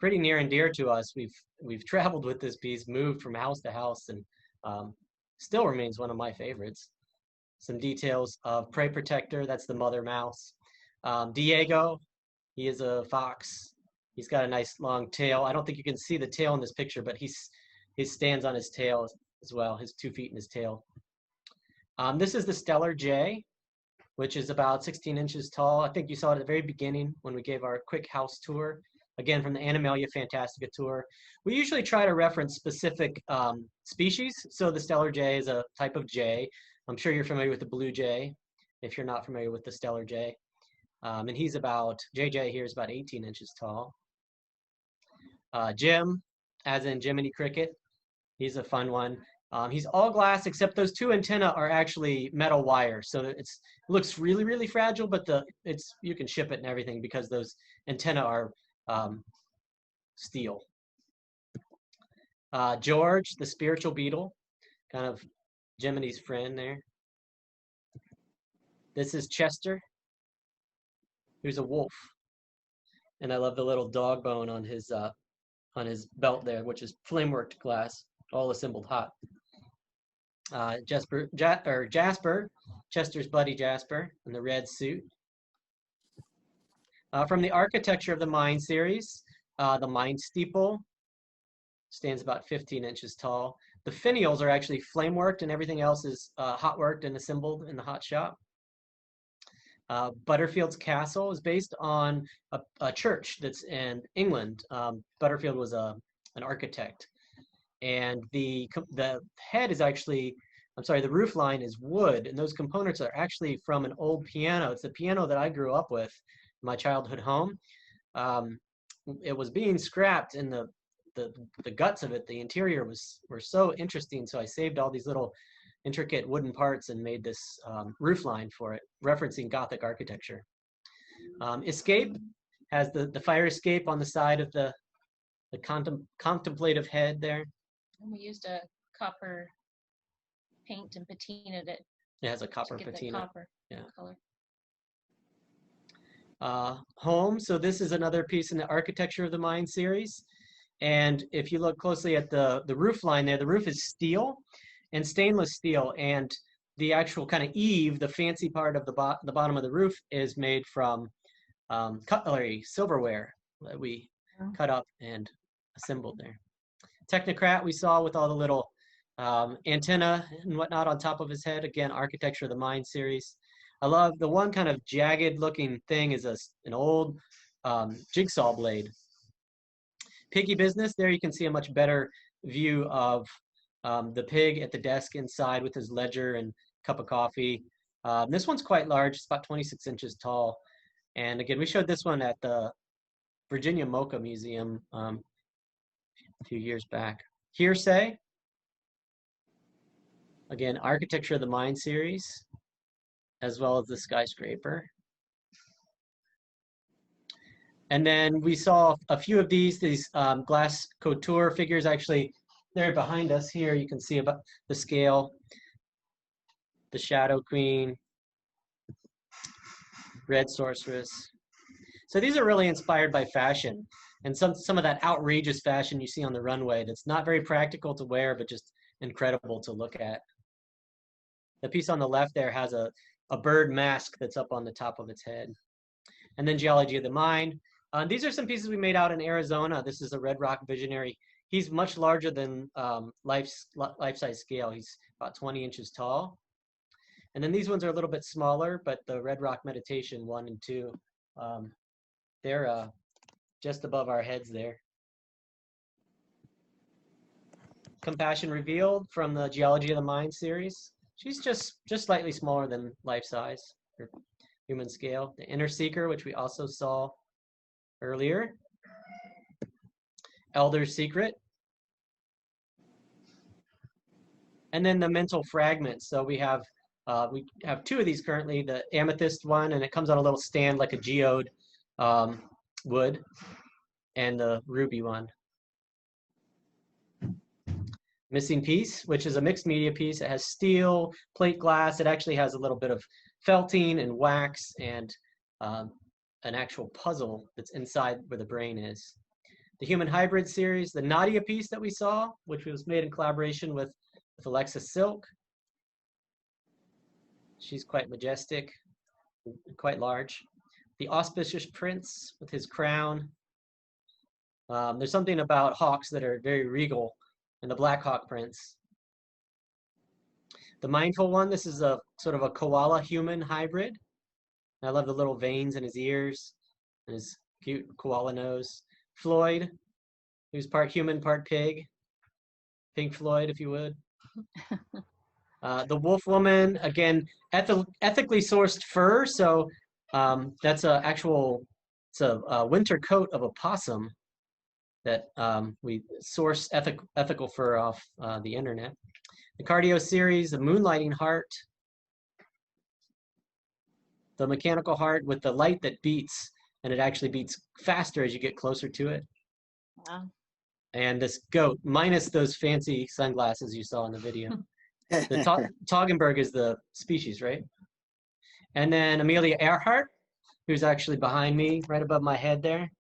pretty near and dear to us. We've traveled with this piece, moved from house to house, and still remains one of my favorites. Some details of Prey Protector, that's the mother mouse. Diego, He is a fox. He's got a nice long tail. I don't think you can see the tail in this picture, but he stands on his tail as well, his 2 feet in his tail. This is the stellar jay, which is about 16 inches tall. I think you saw it at the very beginning when we gave our quick house tour, again from the Animalia Fantastica tour. We usually try to reference specific species. So the stellar jay is a type of jay. I'm sure you're familiar with the blue jay, if you're not familiar with the stellar jay. And he's about, JJ here is about 18 inches tall. Jim, as in Jiminy Cricket, he's a fun one. He's all glass except those 2 antennae are actually metal wire, so it looks really, really fragile, but you can ship it and everything because those antennae are steel. George, the spiritual beetle, kind of Jiminy's friend there. This is Chester, who's a wolf, and I love the little dog bone on his belt there, which is flame-worked glass, all assembled hot. Jasper, Chester's buddy Jasper in the red suit. From the Architecture of the Mind series, the Mind Steeple stands about 15 inches tall. The finials are actually flame-worked and everything else is hot-worked and assembled in the hot shop. Butterfield's Castle is based on a church that's in England. Butterfield was an architect. And the head is actually, the roof line is wood, and those components are actually from an old piano. It's the piano that I grew up with in my childhood home. It was being scrapped, and the guts of it, the interior were so interesting, so I saved all these little intricate wooden parts and made this roof line for it, referencing Gothic architecture. Escape has the fire escape on the side of the contemplative head there. And we used a copper paint and patinaed it. It has a copper to get patina. The copper color. Home. So this is another piece in the Architecture of the Mind series. And if you look closely at the roof line there, the roof is steel and stainless steel. And the actual kind of eave, the fancy part of the bottom of the roof, is made from cutlery, silverware that we cut up and assembled there. Technocrat we saw with all the little antenna and whatnot on top of his head. Again, Architecture of the Mind series. I love the one kind of jagged looking thing is an old jigsaw blade. Piggy Business, there you can see a much better view of the pig at the desk inside with his ledger and cup of coffee. This one's quite large, it's about 26 inches tall. And again, we showed this one at the Virginia Mocha Museum a few years back. Hearsay, again, Architecture of the Mind series, as well as the skyscraper. And then we saw a few of these glass couture figures. Actually, they're behind us here. You can see about the scale, the Shadow Queen, Red Sorceress. So these are really inspired by fashion, and some of that outrageous fashion you see on the runway that's not very practical to wear, but just incredible to look at. The piece on the left there has a bird mask that's up on the top of its head. And then Geology of the Mind. These are some pieces we made out in Arizona. This is a Red Rock Visionary. He's much larger than life-size scale. He's about 20 inches tall. And then these ones are a little bit smaller, but the Red Rock Meditation 1 and 2, they're just above our heads there. Compassion Revealed from the Geology of the Mind series. She's just slightly smaller than life size or human scale. The Inner Seeker, which we also saw earlier. Elder's Secret. And then the Mental Fragments. So we have two of these currently, the amethyst one, and it comes on a little stand like a geode wood, and the ruby one. Missing Piece, which is a mixed media piece. It has steel, plate glass. It actually has a little bit of felting and wax and an actual puzzle that's inside where the brain is. The Human Hybrid series, the Nadia piece that we saw, which was made in collaboration with Alexis Silk. She's quite majestic, quite large. the auspicious prince with his crown. There's something about hawks that are very regal, and the Black Hawk Prince. The mindful one, this is a sort of a koala human hybrid. I love the little veins in his ears and his cute koala nose. Floyd, who's part human, part pig. Pink Floyd, if you would. The wolf woman, again, ethically sourced fur. So that's it's a winter coat of a possum that we source ethical fur off the internet. The cardio series, the moonlighting heart, the mechanical heart with the light that beats, and it actually beats faster as you get closer to it. Wow. And this goat, minus those fancy sunglasses you saw in the video. The Toggenburg is the species, right? And then Amelia Earhart, who's actually behind me, right above my head there.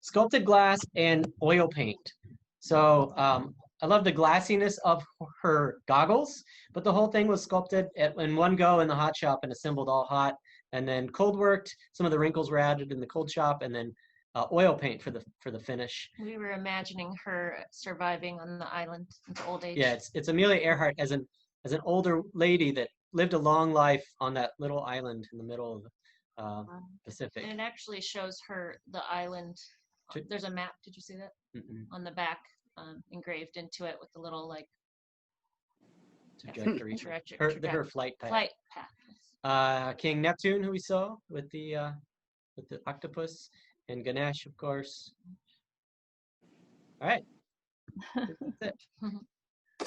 Sculpted glass and oil paint. So I love the glassiness of her goggles, but the whole thing was sculpted in one go in the hot shop and assembled all hot, and then cold worked. Some of the wrinkles were added in the cold shop, and then oil paint for the finish. We were imagining her surviving on the island into old age. Yeah, it's Amelia Earhart as an older lady that lived a long life on that little island in the middle of the Pacific. And it actually shows her the island. There's a map. Did you see that? On the back, engraved into it with the little like trajectory. Her flight path. Flight path. King Neptune, who we saw with the octopus, and Ganesh, of course. All right. That's it.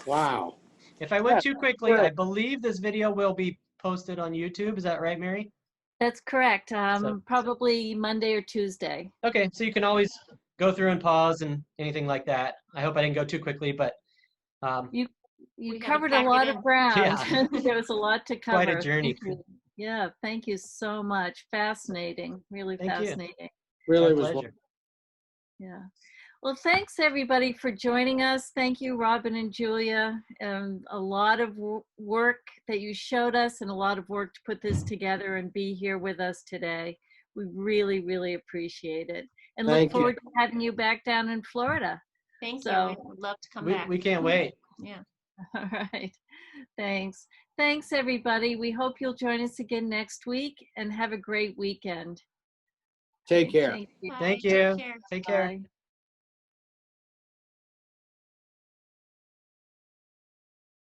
Wow. If I went too quickly, I believe this video will be posted on YouTube. Is that right, Mary? That's correct. Probably Monday or Tuesday. Okay, so you can always go through and pause and anything like that. I hope I didn't go too quickly, but you covered a lot of ground. Yeah. There was a lot to cover. Quite a journey. Yeah, thank you so much. Fascinating, really fascinating. Really was pleasure. Yeah. Well, thanks everybody for joining us. Thank you, Robin and Julia. A lot of work that you showed us and a lot of work to put this together and be here with us today. We really, really appreciate it. And look forward to having you back down in Florida. Thank you. We would love to come back. We can't wait. Yeah. All right. Thanks. Thanks, everybody. We hope you'll join us again next week and have a great weekend. Take care. Thank you. Thank you. Take care. Bye.